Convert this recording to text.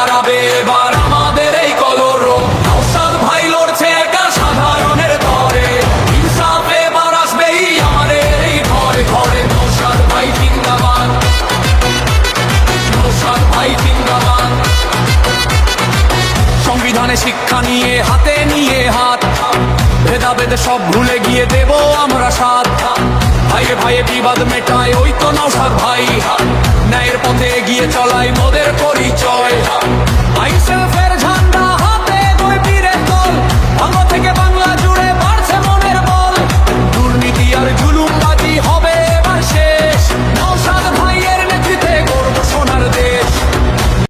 হারাবে এবার আমাদের এই কলরব। নওশাদ ভাই লড়ছে একা সাধারণের তরে, ইনসাফ এবার আসবেই আমাদের এই ঘরে ঘরে। নওশাদ ভাই জিন্দাবাদ, নওশাদ ভাই জিন্দাবাদ। সংবিধানে শিক্ষা নিয়ে হাতে নিয়ে হাত, ভেদাভেদ সব ভুলে গিয়ে দেব আমরা সাথ। ভাইয়ে ভাইয়ে বিবাদ মেটায় ওই তো নওশাদ ভাই, ন্যায়ের পথে এগিয়ে চলাই মোদের পরিচয়।